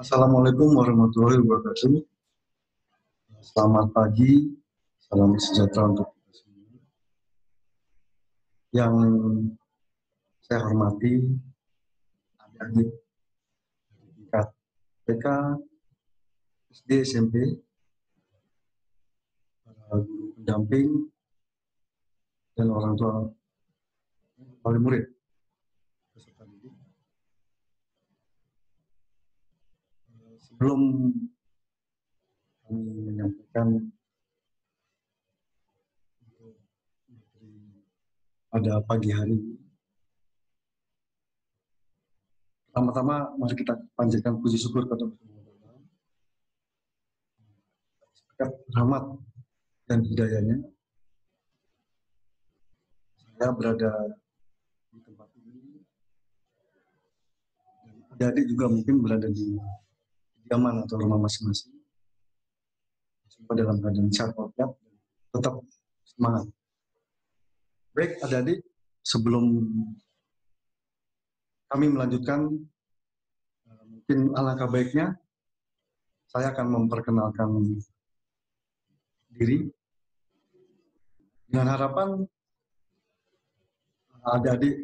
Assalamualaikum warahmatullahi wabarakatuh. Selamat pagi, salam sejahtera untuk kita semua. Yang saya hormati adik-adik tingkat TK, SD, SMP, para guru pendamping, dan orang tua wali murid peserta didik. Sebelum kami menyampaikan pada pagi hari ini, pertama-tama mari kita panjatkan puji syukur kepada Allah berkat rahmat dan hidayahnya. Saya berada di tempat ini, dan adik-adik juga mungkin berada di kediaman atau rumah masing-masing. Semua dalam keadaan sehat walafiat, tetap semangat. Baik adik-adik, sebelum kami melanjutkan, mungkin alangkah baiknya saya akan memperkenalkan diri dengan harapan adik-adik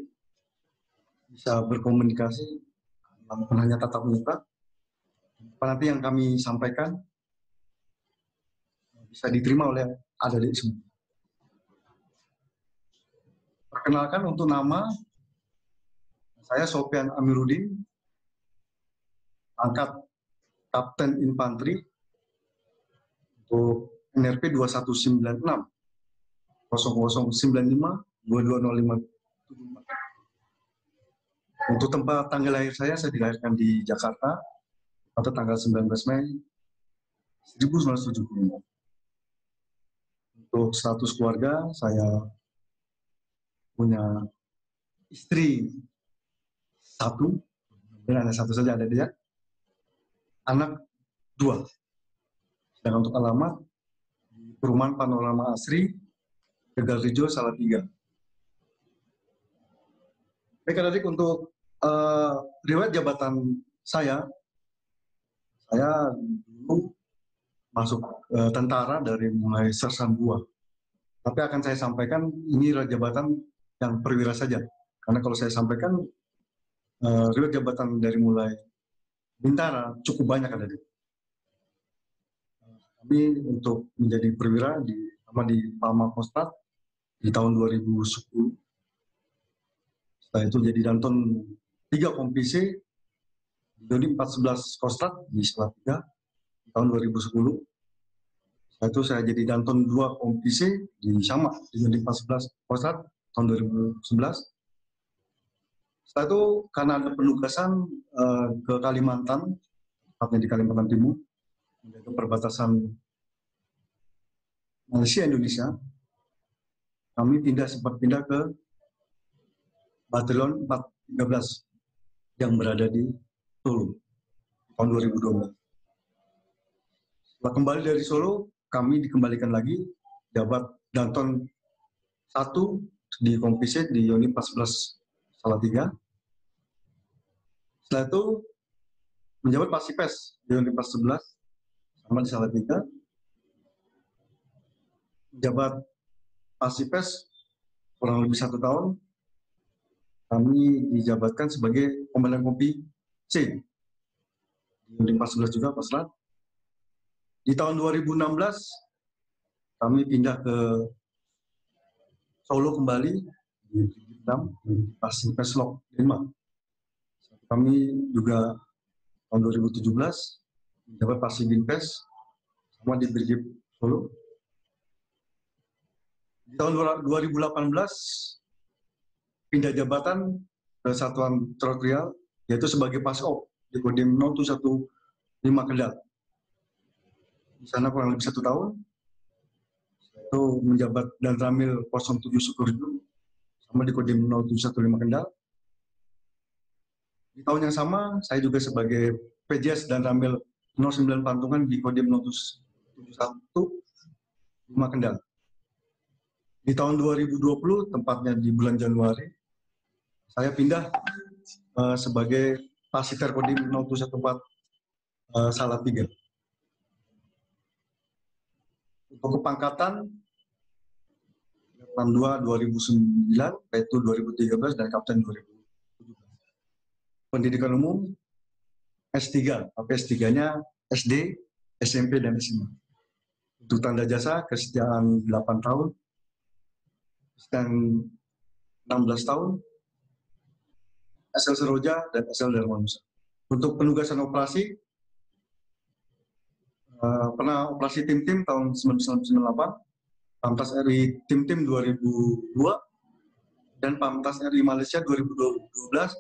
bisa berkomunikasi bukan hanya tatap muka. Nanti yang kami sampaikan bisa diterima oleh adik-adik semua. Perkenalkan untuk nama, saya Sofian Amiruddin, pangkat Kapten Infanteri untuk NRP 2196 0095 2205. Untuk tempat tanggal lahir saya dilahirkan di Jakarta pada tanggal 19 Mei 1975. Untuk status keluarga, saya punya istri satu, dan hanya satu saja ada dia, anak dua. Sedangkan untuk alamat, di Perumahan Panorama Asri, Tegal Rejo, Salatiga. Baik adik, untuk riwayat jabatan saya dulu masuk tentara dari mulai Sersan 2. Tapi akan saya sampaikan ini jabatan yang perwira saja. Karena kalau saya sampaikan riwayat jabatan dari mulai bintara cukup banyak ada di. Kami untuk menjadi perwira di Pama Kostrat di tahun 2010. Setelah itu jadi Danton 3 Kompi di 1411 Kostrat di Salatiga di tahun 2010. Setelah itu saya jadi Danton 2 Kompi di Sama di 1411 Kostrat tahun 2011. Setelah itu karena ada penugasan ke Kalimantan, tepatnya di Kalimantan Timur, menjaga perbatasan Malaysia Indonesia, kami sempat pindah ke Batalion 413 yang berada di Solo tahun 2012. Setelah kembali dari Solo, kami dikembalikan lagi jabat Danton 1 di Kompi di Unit 14 Salatiga. Setelah itu menjabat Pasipes di Unit 11 sama di Salatiga. Menjabat Pasipes kurang lebih 1 tahun. Kami dijabatkan sebagai Komandan Kompi C di Unit 14 juga, Pasrat. Di tahun 2016 kami pindah ke Solo kembali di 6 Pasipes Lok 5. Kami juga tahun 2017 menjabat Pasibinpes sama di Brigif Solo. Di tahun 2018 pindah jabatan ke Satuan Teritorial, yaitu sebagai Pasop di Kodim 0115 Kendal. Di sana kurang lebih 1 tahun, itu menjabat dan Ramil 07 Sukurju, sama di Kodim 0715 Kendal. Di tahun yang sama, saya juga sebagai PJS dan Ramil 09 Pantungan di Kodim 0715 Kendal. Di tahun 2020, tempatnya di bulan Januari, saya pindah sebagai Pasiter Kodim 0714 Salatiga. Untuk kepangkatan 62 2009, yaitu 2013 dan Kapten 2017. Pendidikan umum S3, tapi S3-nya SD, SMP, dan SMA. Untuk tanda jasa, kesetiaan 8 tahun, kesetiaan 16 tahun, SL Seroja, dan SL Dharma Nusa. Untuk penugasan operasi, pernah operasi tim-tim tahun 1998, Pamtas RI tim-tim 2002, dan Pamtas RI Malaysia 2012,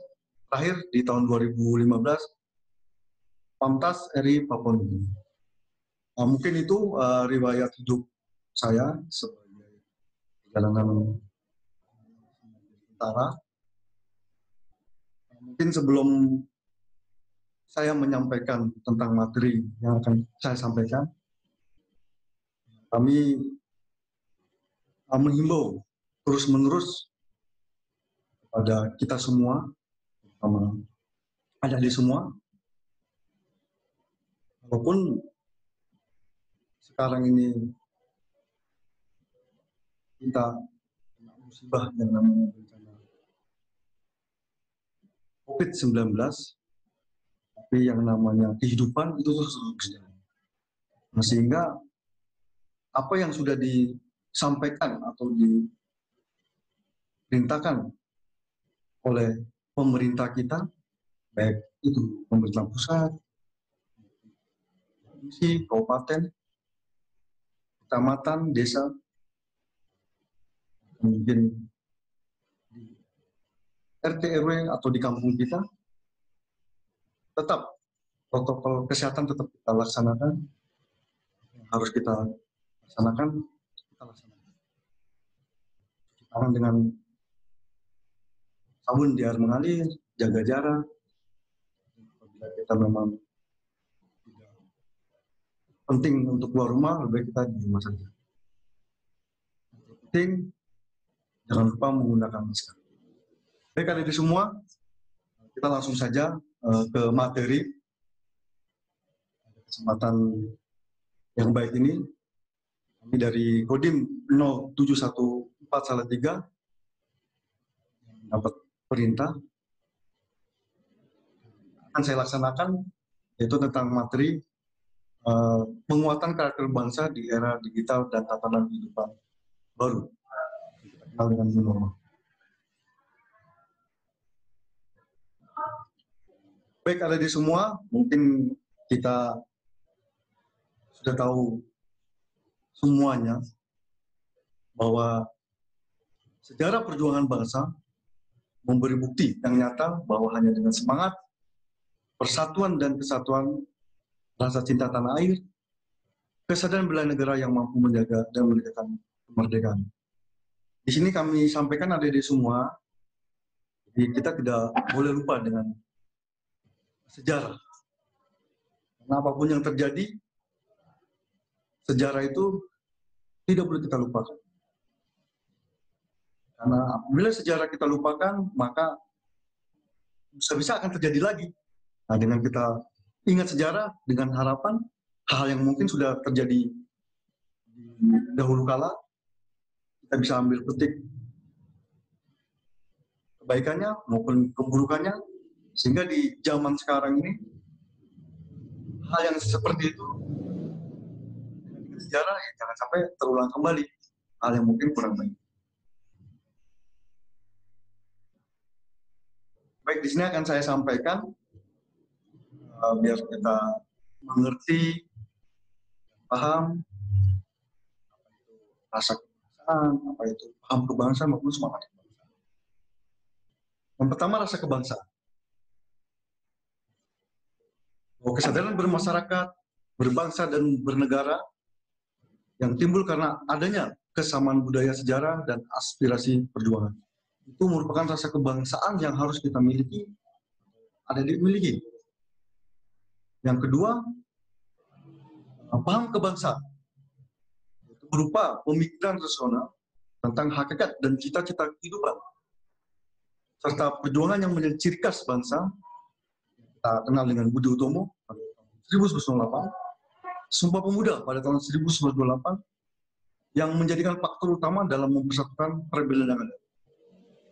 terakhir di tahun 2015, Pamtas RI Papua Nugini. Mungkin itu riwayat hidup saya sebagai perjalanan tentara. Mungkin sebelum saya menyampaikan tentang materi yang akan saya sampaikan, kami menghimbau terus-menerus kepada kita semua, terutama adik-adik semua, walaupun sekarang ini kita musibah yang namanya bencana COVID-19, tapi yang namanya kehidupan itu terus berjalan. Nah, sehingga apa yang sudah disampaikan atau diperintahkan oleh pemerintah kita, baik itu pemerintah pusat, provinsi, kabupaten, kecamatan, desa, mungkin di RT RW atau di kampung kita, tetap protokol kesehatan tetap kita laksanakan, harus kita laksanakan, cuci tangan dengan sabun di air mengalir, jaga jarak. Apabila kita memang tidak penting untuk keluar rumah, lebih baik kita di rumah saja. Penting, jangan lupa menggunakan masker. Baik, adik semua, kita langsung saja ke materi. Kesempatan yang baik ini, kami dari Kodim 0714 Salatiga dapat perintah akan saya laksanakan, yaitu tentang materi penguatan karakter bangsa di era digital dan tatanan kehidupan baru, kita kenal dengan new normal. Baik, adik semua, mungkin kita sudah tahu semuanya bahwa sejarah perjuangan bangsa memberi bukti yang nyata bahwa hanya dengan semangat, persatuan dan kesatuan, rasa cinta tanah air, kesadaran bela negara yang mampu menjaga dan menegakkan kemerdekaan. Di sini kami sampaikan adik-adik semua, kita tidak boleh lupa dengan sejarah. Karena apapun yang terjadi, sejarah itu tidak boleh kita lupakan. Karena apabila sejarah kita lupakan, maka bisa-bisa akan terjadi lagi. Nah, dengan kita ingat sejarah, dengan harapan, hal yang mungkin sudah terjadi dahulu kala, kita bisa ambil petik kebaikannya maupun keburukannya, sehingga di zaman sekarang ini, hal yang seperti itu, dengan sejarah, ya jangan sampai terulang kembali, hal yang mungkin kurang baik. Baik, di sini akan saya sampaikan biar kita mengerti, paham apa itu rasa kebangsaan, apa itu paham kebangsaan maupun semangat kebangsaan. Yang pertama, rasa kebangsaan. Bahwa kesadaran bermasyarakat, berbangsa dan bernegara yang timbul karena adanya kesamaan budaya, sejarah, dan aspirasi perjuangan. Itu merupakan rasa kebangsaan yang harus kita miliki, ada dimiliki. Yang kedua, paham kebangsaan. Itu berupa pemikiran rasional tentang hakikat dan cita-cita kehidupan, serta perjuangan yang menjadi ciri khas bangsa, kita kenal dengan Budi Utomo, 1908, Sumpah Pemuda pada tahun 1928 yang menjadikan faktor utama dalam mempersatukan perbedaan yang ada.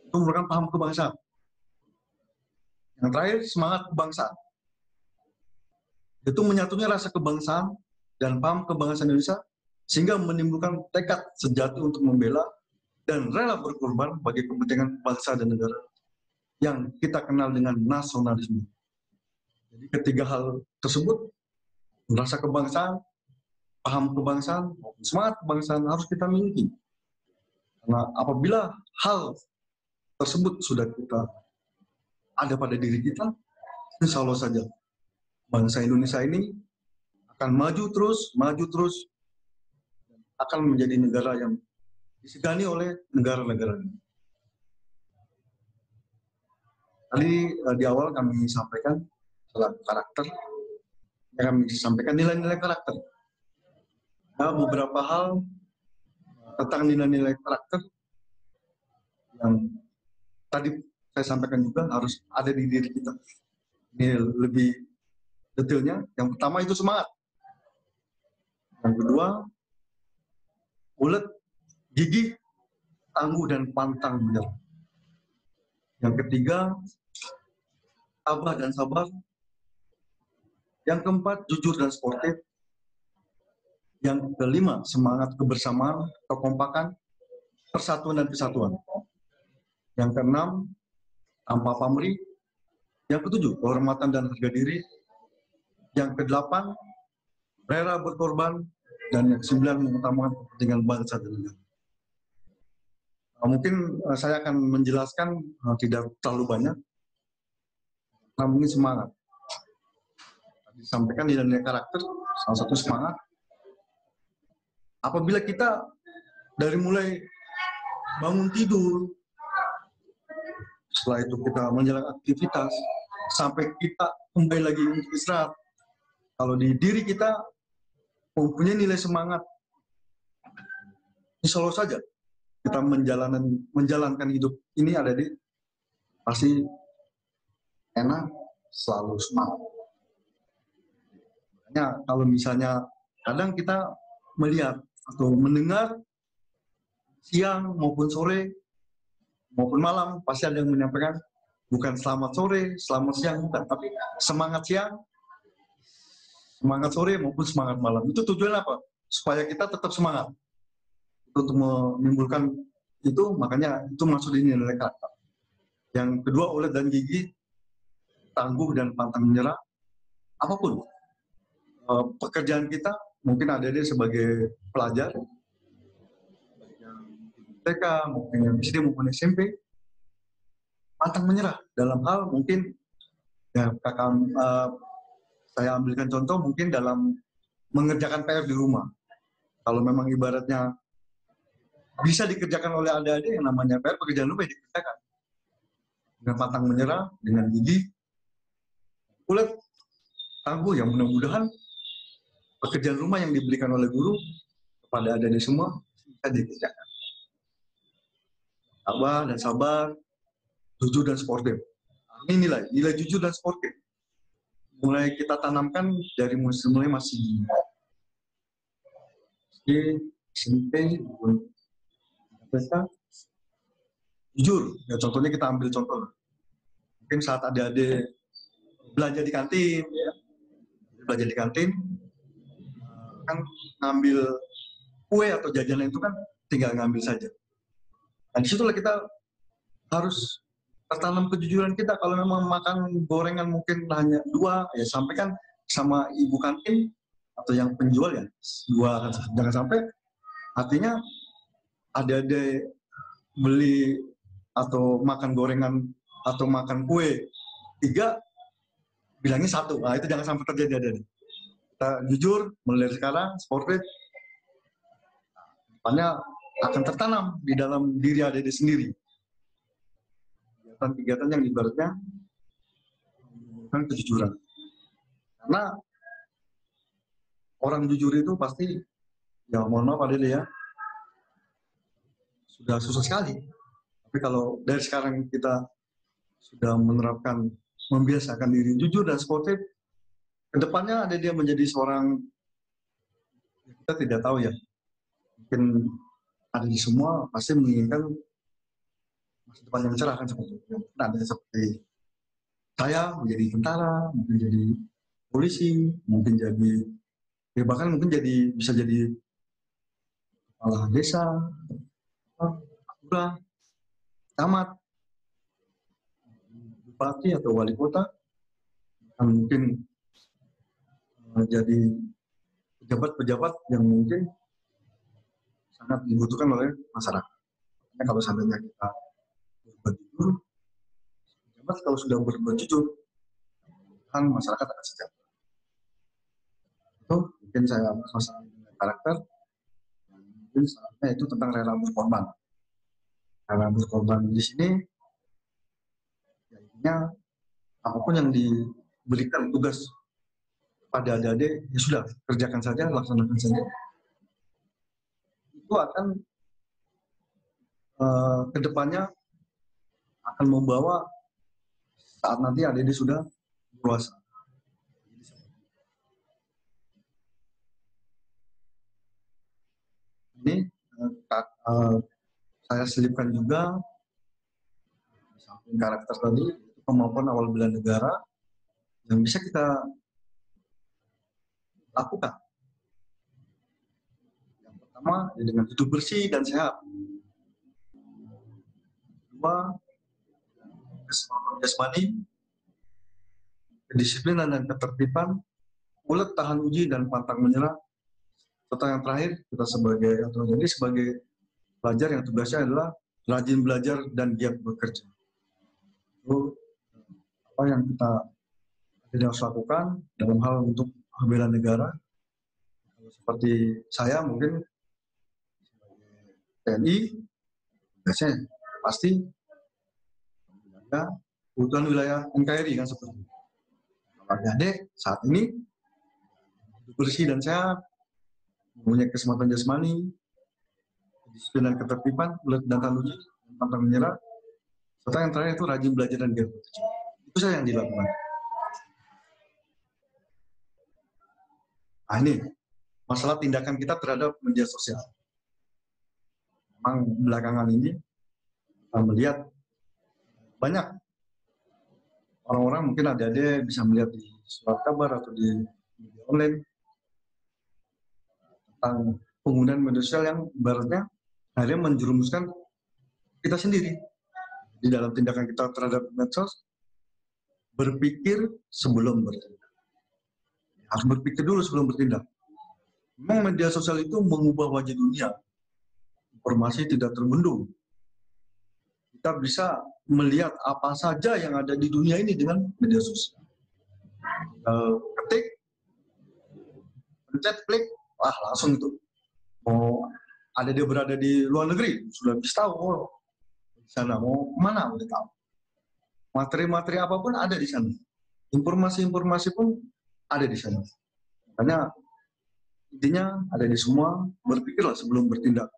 Itu merupakan paham kebangsaan. Yang terakhir, semangat kebangsaan. Itu menyatunya rasa kebangsaan dan paham kebangsaan Indonesia sehingga menimbulkan tekad sejati untuk membela dan rela berkorban bagi kepentingan bangsa dan negara yang kita kenal dengan nasionalisme. Jadi ketiga hal tersebut, rasa kebangsaan, paham kebangsaan, semangat kebangsaan harus kita miliki. Karena apabila hal tersebut sudah kita ada pada diri kita, insya Allah saja bangsa Indonesia ini akan maju terus, akan menjadi negara yang disegani oleh negara-negara ini. Tadi di awal kami sampaikan soal karakter, kami sampaikan nilai-nilai karakter. Nah, beberapa hal tentang nilai-nilai karakter yang tadi saya sampaikan juga harus ada di diri kita. Ini lebih detailnya. Yang pertama itu semangat. Yang kedua, ulet, gigih, tangguh, dan pantang menyerah. Yang ketiga, tabah dan sabar. Yang keempat, jujur dan sportif. Yang kelima, semangat kebersamaan, kekompakan, persatuan dan kesatuan. Yang keenam, tanpa pamrih. Yang ketujuh, kehormatan dan harga diri. Yang kedelapan, rela berkorban. Dan yang kesembilan, mengutamakan kepentingan bangsa dan negara. Mungkin saya akan menjelaskan tidak terlalu banyak, namun ini semangat. Disampaikan nilai-nilai karakter, salah satu semangat. Apabila kita dari mulai bangun tidur, setelah itu kita menjalankan aktivitas, sampai kita kembali lagi untuk istirahat, kalau di diri kita mempunyai nilai semangat, insya Allah saja kita menjalankan hidup ini ada di pasti enak, selalu semangat. Makanya kalau misalnya kadang kita melihat atau mendengar siang maupun sore maupun malam pasti ada yang menyampaikan bukan selamat sore, selamat siang, bukan, tapi semangat siang, semangat sore maupun semangat malam. Itu tujuannya apa? Supaya kita tetap semangat. Untuk menimbulkan itu, makanya itu maksud ini nilai karakter. Yang kedua, ulet dan gigih, tangguh dan pantang menyerah. Apapun pekerjaan kita, mungkin ada dia sebagai pelajar, yang TK, mungkin yang SD maupun SMP, pantang menyerah dalam hal mungkin ya saya ambilkan contoh mungkin dalam mengerjakan PR di rumah. Kalau memang ibaratnya bisa dikerjakan oleh adik-adik yang namanya PR, pekerjaan rumah dikerjakan dengan pantang menyerah, dengan gigih, ulet, tangguh, yang mudah-mudahan pekerjaan rumah yang diberikan oleh guru kepada adik-adik semua bisa dikerjakan. Tabah dan sabar, jujur dan sportif. Ini nilai jujur dan sportif. Mulai kita tanamkan dari mulai masih SMP, jujur. Ya, contohnya kita ambil contoh. Mungkin saat adik-adik belanja di kantin, ya, kan ngambil kue atau jajanan itu kan tinggal ngambil saja. Dan disitulah kita harus tertanam kejujuran kita. Kalau memang makan gorengan mungkin hanya 2, ya sampaikan sama ibu kantin atau yang penjual ya 2, jangan sampai artinya ada beli atau makan gorengan atau makan kue 3 bilangnya 1. Nah, itu jangan sampai terjadi ada. Kita jujur mulai dari sekarang, sportif, depannya akan tertanam di dalam diri adik sendiri. Kegiatan yang ibaratnya bukan kejujuran. Karena orang jujur itu pasti, ya mohon maaf adik ya, sudah susah sekali. Tapi kalau dari sekarang kita sudah menerapkan, membiasakan diri jujur dan sportif, kedepannya ada dia menjadi seorang, kita tidak tahu ya, mungkin ada di semua pasti menginginkan masa depan yang cerah kan, seperti itu. Mungkin ada seperti saya menjadi tentara, mungkin jadi polisi, mungkin jadi, ya bahkan mungkin jadi, bisa jadi kepala desa, lurah, camat, bupati atau wali kota, mungkin jadi pejabat-pejabat yang mungkin sangat dibutuhkan oleh masyarakat. Karena kalau seandainya kita berbuat jujur, pejabat kalau sudah berbuat jujur, kan masyarakat akan sejahtera. Itu mungkin saya masalah karakter, mungkin saatnya itu tentang rela berkorban. Rela berkorban di sini, ya intinya apapun yang diberikan tugas pada adik-adik, ya sudah, kerjakan saja, laksanakan saja. Itu akan kedepannya akan membawa saat nanti adik-adik sudah dewasa. Ini saya selipkan juga samping karakter tadi, kemampuan awal bela negara yang bisa kita lakukan. Yang pertama, ya dengan hidup bersih dan sehat. Kedua, keseimbangan jasmani, kedisiplinan dan ketertiban, ulet tahan uji dan pantang menyerah. Serta yang terakhir, kita sebagai pelajar yang tugasnya adalah rajin belajar dan giat bekerja. Itu apa yang kita harus lakukan dalam hal untuk bela negara. Seperti saya mungkin sebagai TNI, biasanya pasti menjaga kebutuhan wilayah NKRI kan, seperti itu. Adik saat ini hidup bersih dan sehat, mempunyai keselamatan jasmani, disiplin dan ketertiban, ulet dan tahan uji, pantang menyerah, serta yang terakhir itu rajin belajar dan giat bekerja. Itu saja yang dilakukan. Nah ini masalah tindakan kita terhadap media sosial. Memang belakangan ini kita melihat banyak orang-orang, mungkin adik-adik bisa melihat di surat kabar atau di media online tentang penggunaan media sosial yang ibaratnya akhirnya menjerumuskan kita sendiri di dalam tindakan kita terhadap medsos. Berpikir sebelum bertindak. Harus berpikir dulu sebelum bertindak. Memang media sosial itu mengubah wajah dunia. Informasi tidak terbendung. Kita bisa melihat apa saja yang ada di dunia ini dengan media sosial. Ketik, pencet, klik, wah langsung itu. Mau ada dia berada di luar negeri, sudah bisa tahu. Oh, di sana mau mana udah tahu. Materi-materi apapun ada di sana. Informasi-informasi pun ada di sana. Makanya intinya ada di semua, berpikirlah sebelum bertindak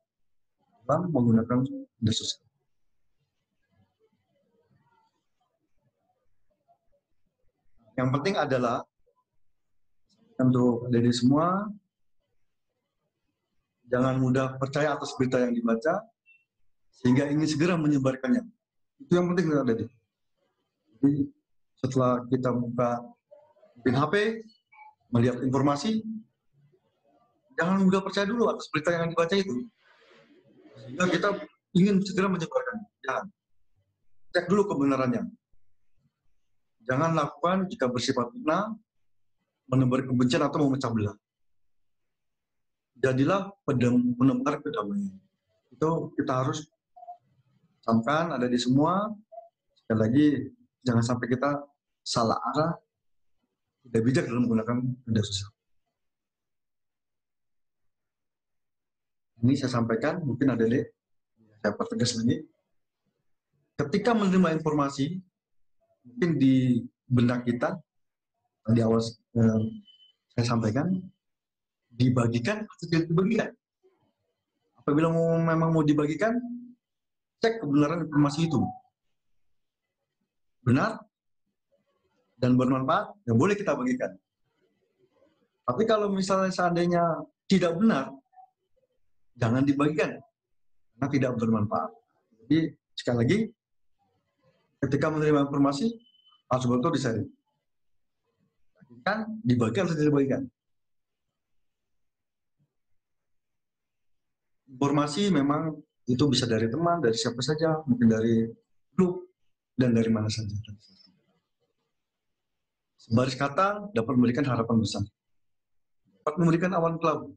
dalam menggunakan media sosial. Yang penting adalah untuk dari semua, jangan mudah percaya atas berita yang dibaca sehingga ingin segera menyebarkannya. Itu yang penting tadi. Jadi setelah kita buka HP, melihat informasi, jangan mudah percaya dulu atas berita yang dibaca itu. Sehingga kita ingin segera menyebarkan. Jangan. Cek dulu kebenarannya. Jangan lakukan jika bersifat fitnah, menebar kebencian atau memecah belah. Jadilah penebar kedamaian. Itu kita harus camkan, ada di semua. Sekali lagi, jangan sampai kita salah arah, tidak bijak dalam menggunakan media sosial. Ini saya sampaikan, mungkin ada deh, saya pertegas lagi. Ketika menerima informasi, mungkin di benak kita, di awal saya sampaikan, dibagikan atau tidak dibagikan. Apabila memang mau dibagikan, cek kebenaran informasi itu. Benar dan bermanfaat, ya boleh kita bagikan. Tapi kalau misalnya seandainya tidak benar, jangan dibagikan karena tidak bermanfaat. Jadi sekali lagi, ketika menerima informasi harus betul disaring. Kan dibagikan atau tidak dibagikan. Informasi memang itu bisa dari teman, dari siapa saja, mungkin dari grup, dan dari mana saja. Sebaris kata dapat memberikan harapan besar. Dapat memberikan awan kelabu.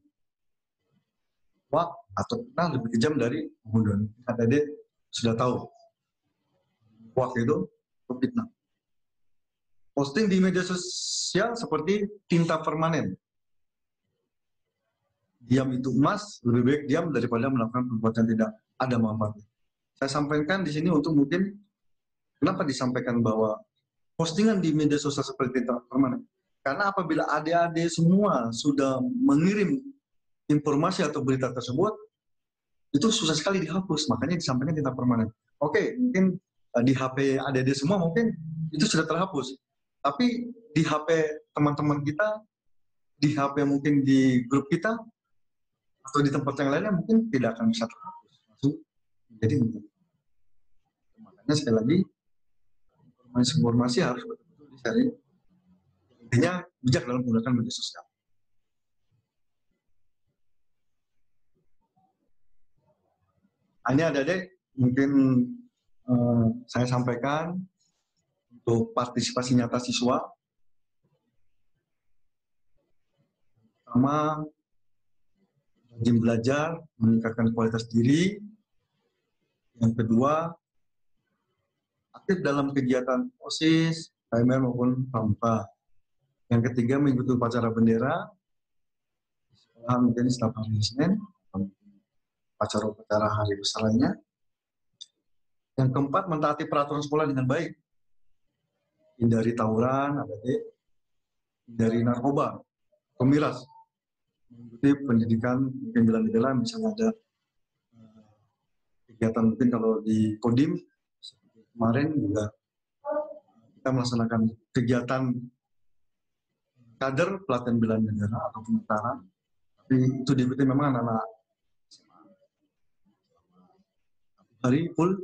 Wah, atau lebih kejam dari pembunuhan. KTD sudah tahu. Wah itu fitnah. Posting di media sosial seperti tinta permanen. Diam itu emas, lebih baik diam daripada melakukan perbuatan tidak ada manfaatnya. Saya sampaikan di sini untuk mungkin kenapa disampaikan bahwa postingan di media sosial seperti tinta permanen. Karena apabila adik-adik semua sudah mengirim informasi atau berita tersebut, itu susah sekali dihapus, makanya disampaikan tinta permanen. Oke, mungkin di HP adik-adik semua mungkin itu sudah terhapus. Tapi di HP teman-teman kita, di HP mungkin di grup kita, atau di tempat yang lainnya mungkin tidak akan bisa terhapus. Jadi makanya sekali lagi informasi harus betul-betul dicari. Intinya bijak dalam menggunakan media sosial. Ini adik-adik mungkin saya sampaikan untuk partisipasi nyata siswa. Pertama, rajin belajar, meningkatkan kualitas diri. Yang kedua, aktif dalam kegiatan OSIS, KMR maupun pramuka. Yang ketiga, mengikuti upacara bendera. Sekolah mungkin setiap hari Senin, upacara-upacara hari besar lainnya. Yang keempat, mentaati peraturan sekolah dengan baik. Hindari tawuran, hindari narkoba, pemiras. Mengikuti pendidikan mungkin bela-bela, misalnya ada kegiatan mungkin kalau di Kodim kemarin juga kita melaksanakan kegiatan kader pelatihan bela negara atau tentara, tapi itu diikuti memang anak-anak hari full,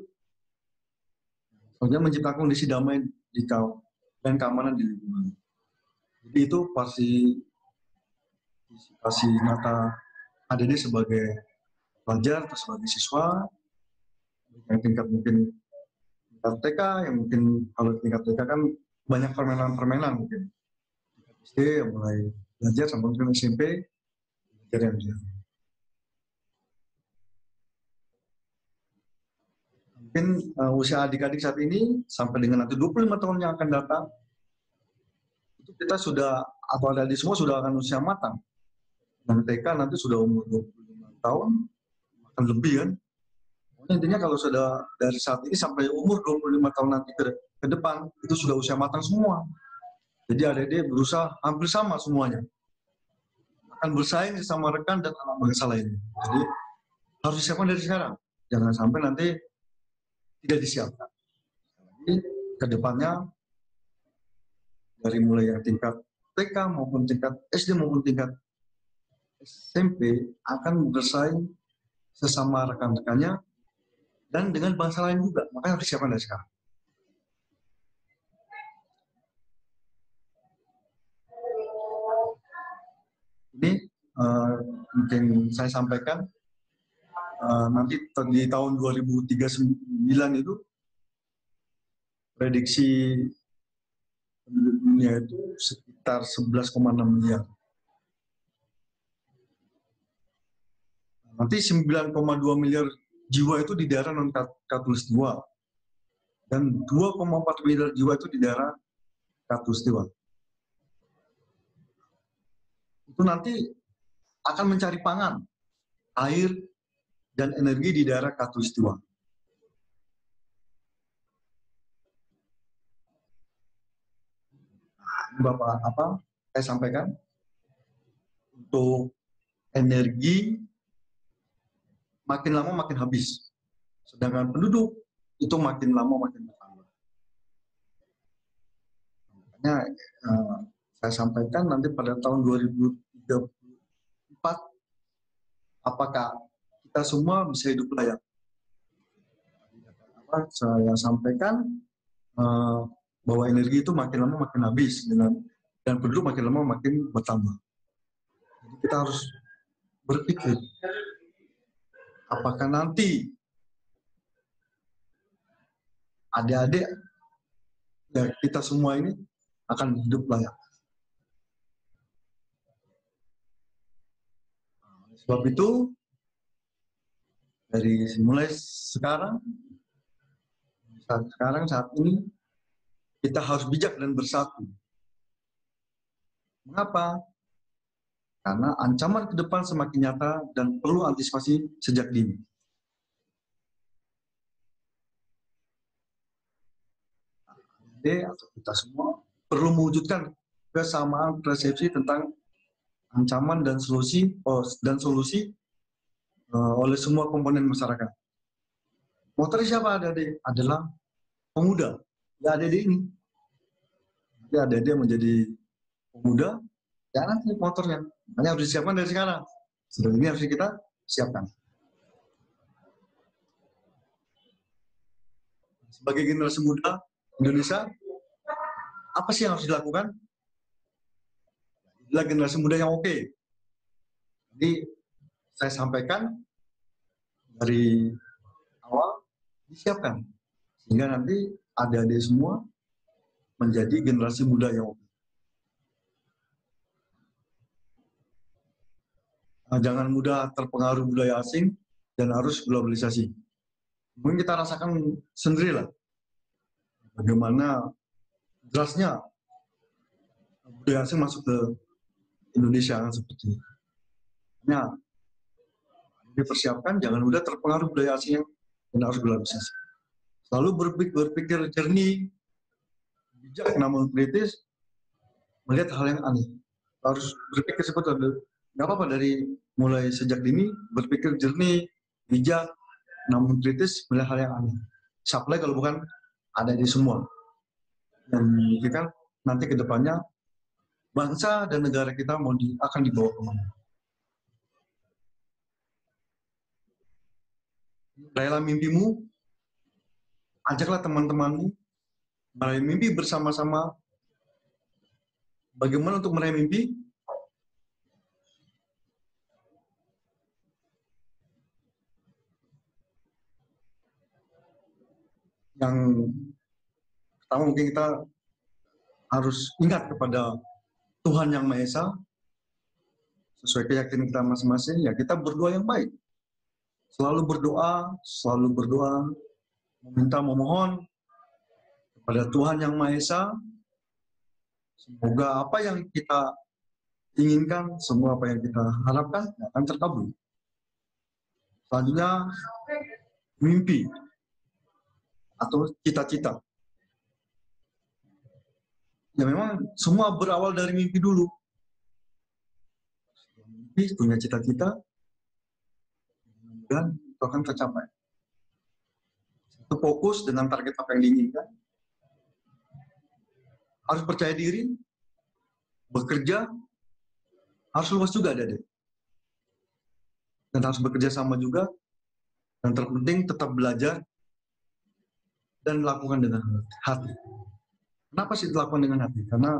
soalnya menciptakan kondisi damai di dan keamanan di lingkungan. Jadi itu partisipasi nyata ADD sebagai pelajar atau sebagai siswa yang tingkat mungkin tingkat TK, yang mungkin kalau tingkat TK kan banyak permainan-permainan mungkin. SD yang mulai belajar sampai mungkin SMP belajar yang dia. Mungkin usia adik-adik saat ini sampai dengan nanti 25 tahun yang akan datang, itu kita sudah, atau adik semua sudah akan usia matang. Dan TK nanti sudah umur 25 tahun, akan lebih kan. Intinya kalau sudah dari saat ini sampai umur 25 tahun nanti ke depan, itu sudah usia matang semua. Jadi adik-adik berusaha hampir sama semuanya. Akan bersaing sama rekan dan anak bangsa lainnya. Jadi harus disiapkan dari sekarang. Jangan sampai nanti tidak disiapkan. Jadi ke depannya dari mulai yang tingkat TK maupun tingkat SD maupun tingkat SMP akan bersaing sesama rekan-rekannya dan dengan bangsa lain juga. Makanya harus disiapkan dari sekarang. Ini mungkin saya sampaikan nanti di tahun 2039 itu prediksi penduduk dunia itu sekitar 11,6 miliar. Nanti 9,2 miliar jiwa itu di daerah non-katulistiwa dan 2,4 miliar jiwa itu di daerah katulistiwa. Itu nanti akan mencari pangan, air, dan energi di daerah katulistiwa. Bapak saya sampaikan untuk energi makin lama makin habis, sedangkan penduduk itu makin lama makin bertambah. Makanya saya sampaikan nanti pada tahun 2034 apakah kita semua bisa hidup layak. Saya sampaikan bahwa energi itu makin lama makin habis dan penduduk makin lama makin bertambah. Jadi kita harus berpikir apakah nanti adik-adik ya kita semua ini akan hidup layak. Sebab itu dari mulai sekarang saat ini kita harus bijak dan bersatu. Mengapa? Karena ancaman ke depan semakin nyata dan perlu antisipasi sejak dini. Atau kita semua perlu mewujudkan kesamaan persepsi tentang ancaman dan solusi oleh semua komponen masyarakat. Motor siapa adik-adik? Adalah pemuda. Ya adik-adik ini. Nanti adik-adik menjadi pemuda, ya nanti motornya. Hanya harus disiapkan dari sekarang. Sudah ini harus kita siapkan. Sebagai generasi muda Indonesia, apa sih yang harus dilakukan? Adalah generasi muda yang oke. Jadi saya sampaikan dari awal disiapkan sehingga nanti adik-adik semua menjadi generasi muda yang oke. Jangan mudah terpengaruh budaya asing dan arus globalisasi. Mungkin kita rasakan sendirilah bagaimana derasnya budaya asing masuk ke Indonesia seperti ini. Nah, dipersiapkan jangan mudah terpengaruh budaya asing dan arus globalisasi. Selalu berpikir jernih, bijak namun kritis, melihat hal yang aneh. Harus berpikir seperti itu. Nggak apa-apa dari mulai sejak dini berpikir jernih, bijak, namun kritis melihat hal yang aneh. Supply kalau bukan ada di semua. Dan memikirkan nanti ke depannya bangsa dan negara kita akan dibawa kemana. Rayalah mimpimu, ajaklah teman-temanmu meraih mimpi bersama-sama. Bagaimana untuk meraih mimpi? Yang pertama mungkin kita harus ingat kepada Tuhan Yang Maha Esa, sesuai keyakinan kita masing-masing, ya kita berdoa yang baik. Selalu berdoa, memohon kepada Tuhan Yang Maha Esa, semoga apa yang kita inginkan, semua apa yang kita harapkan akan terkabul. Selanjutnya, mimpi atau cita-cita. Ya memang semua berawal dari mimpi dulu. Mimpi, punya cita-cita, dan itu akan tercapai. Itu fokus dengan target apa yang diinginkan. Harus percaya diri, bekerja, harus luas juga ada. Dan harus bekerja sama juga. Dan terpenting tetap belajar dan lakukan dengan hati. Kenapa sih dilakukan dengan hati? Karena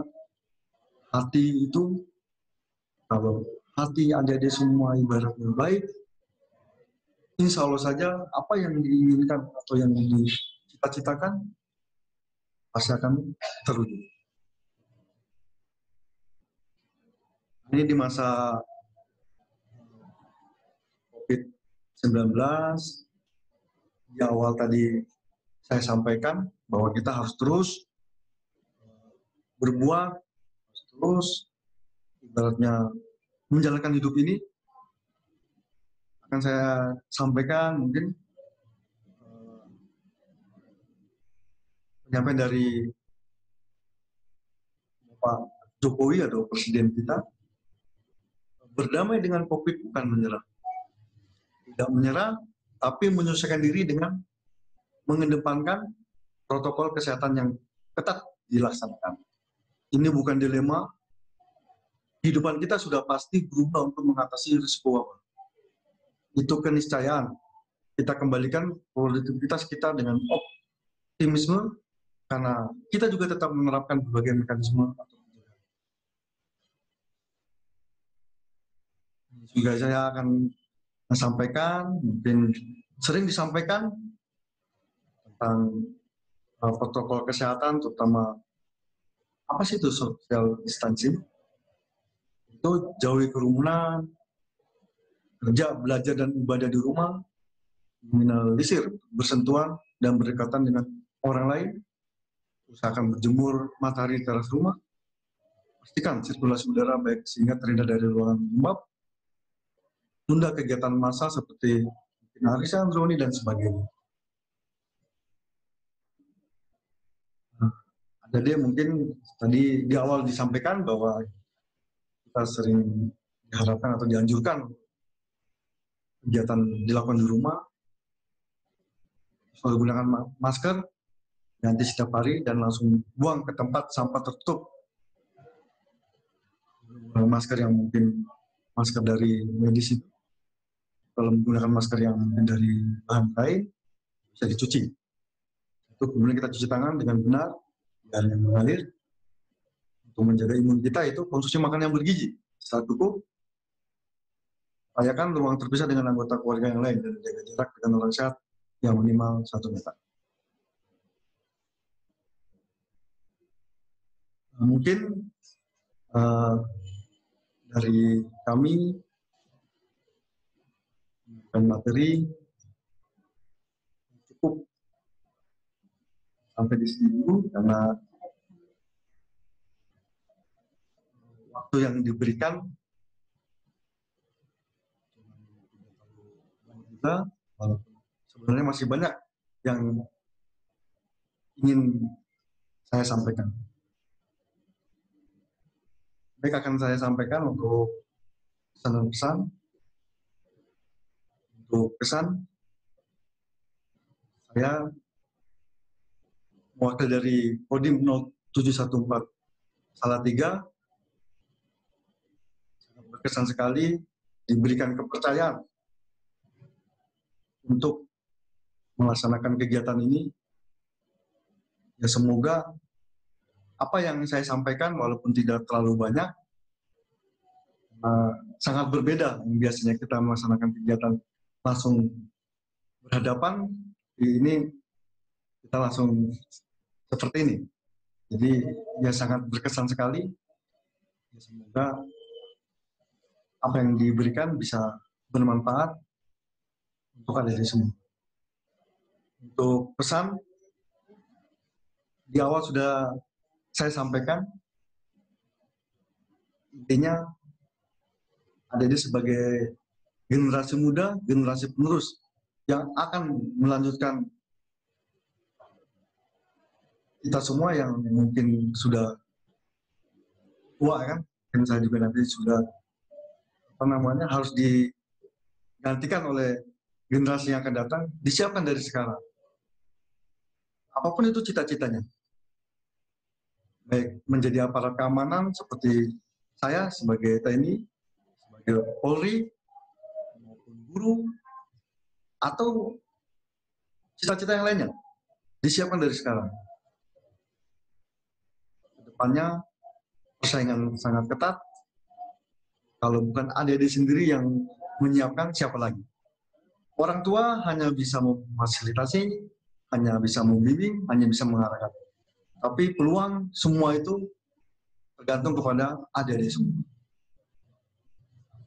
hati itu, kalau hati adik-adik semua ibaratnya baik, insya Allah saja apa yang diinginkan atau yang dicita-citakan pasti akan terwujud. Ini di masa COVID-19, di awal tadi saya sampaikan bahwa kita harus terus berbuat, terus ibaratnya menjalankan hidup ini. Akan saya sampaikan mungkin penyampaian dari Pak Jokowi atau Presiden kita, berdamai dengan COVID bukan menyerah. Tidak menyerah, tapi menyesuaikan diri dengan mengedepankan protokol kesehatan yang ketat dilaksanakan. Ini bukan dilema, kehidupan kita sudah pasti berubah untuk mengatasi risiko wabah. Itu keniscayaan. Kita kembalikan produktivitas kita dengan optimisme, karena kita juga tetap menerapkan berbagai mekanisme atau pencegahan. Juga saya akan sampaikan, mungkin sering disampaikan tentang protokol kesehatan, terutama apa sih itu social distancing, itu jauhi kerumunan, kerja, belajar, dan ibadah di rumah, minimalisir bersentuhan dan berdekatan dengan orang lain, usahakan berjemur matahari di teras rumah, pastikan sirkulasi udara baik sehingga terhindar dari ruangan lembab, tunda kegiatan massal seperti arisan, reuni, dan sebagainya. Ada dia mungkin tadi di awal disampaikan bahwa kita sering diharapkan atau dianjurkan kegiatan dilakukan di rumah, selalu gunakan masker, ganti setiap hari, dan langsung buang ke tempat sampah tertutup. Masker yang mungkin masker dari medis itu, kalau menggunakan masker yang dari bahan lain, bisa dicuci. Itu kemudian kita cuci tangan dengan benar dan yang mengalir. Untuk menjaga imun kita itu konsumsi makanan yang bergizi. Setelah cukup, upayakan ruang terpisah dengan anggota keluarga yang lain dan jaga jarak dengan orang sehat yang minimal 1 meter. Mungkin dari kami dan materi cukup sampai di sini dulu, karena waktu yang diberikan kita, sebenarnya masih banyak yang ingin saya sampaikan. Baik, akan saya sampaikan untuk pesan-pesan. Untuk pesan, saya mewakili dari Kodim 0714 Salatiga, berkesan sekali diberikan kepercayaan untuk melaksanakan kegiatan ini. Ya, semoga apa yang saya sampaikan walaupun tidak terlalu banyak, sangat berbeda biasanya kita melaksanakan kegiatan langsung berhadapan, ini kita langsung seperti ini. Jadi ya sangat berkesan sekali. Ya, semoga apa yang diberikan bisa bermanfaat untuk adik semua. Untuk pesan, di awal sudah saya sampaikan, intinya adik sebagai generasi muda, generasi penerus yang akan melanjutkan kita semua yang mungkin sudah tua, kan? Dan saya juga nanti sudah harus digantikan oleh generasi yang akan datang, disiapkan dari sekarang. Apapun itu cita-citanya. Baik menjadi aparat keamanan seperti saya sebagai TNI, sebagai Polri, maupun guru, atau cita-cita yang lainnya, disiapkan dari sekarang. Kedepannya persaingan sangat ketat. Kalau bukan adik-adik sendiri yang menyiapkan, siapa lagi? Orang tua hanya bisa memfasilitasi, hanya bisa membimbing, hanya bisa mengarahkan. Tapi peluang semua itu tergantung kepada adik-adik semua.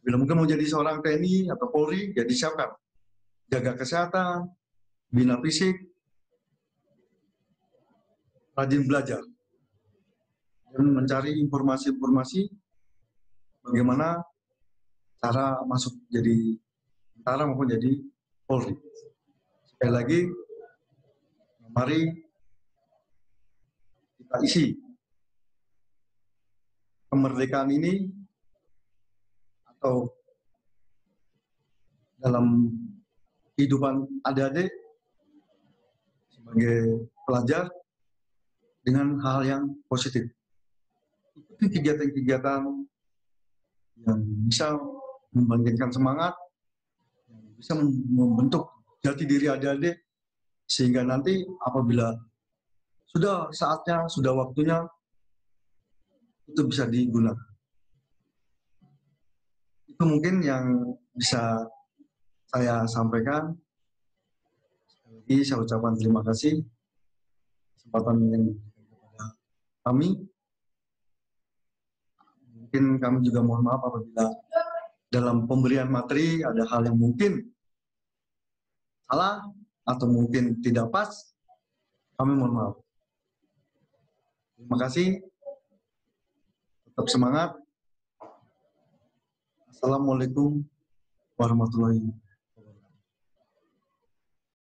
Bila mungkin mau jadi seorang TNI atau Polri, ya disiapkan. Jaga kesehatan, bina fisik, rajin belajar, dan mencari informasi-informasi bagaimana cara masuk jadi tentara maupun jadi Polri. Sekali lagi, mari kita isi kemerdekaan ini, atau dalam kehidupan adik-adik sebagai pelajar, dengan hal yang positif. Ikuti kegiatan-kegiatan yang bisa membangkitkan semangat, yang bisa membentuk jati diri adik-adik, sehingga nanti apabila sudah saatnya, sudah waktunya, itu bisa digunakan. Itu mungkin yang bisa saya sampaikan. Sekali lagi saya ucapkan terima kasih kesempatan yang diberikan kepada kami. Mungkin kami juga mohon maaf apabila dalam pemberian materi ada hal yang mungkin salah atau mungkin tidak pas. Kami mohon maaf. Terima kasih. Tetap semangat. Assalamualaikum warahmatullahi wabarakatuh.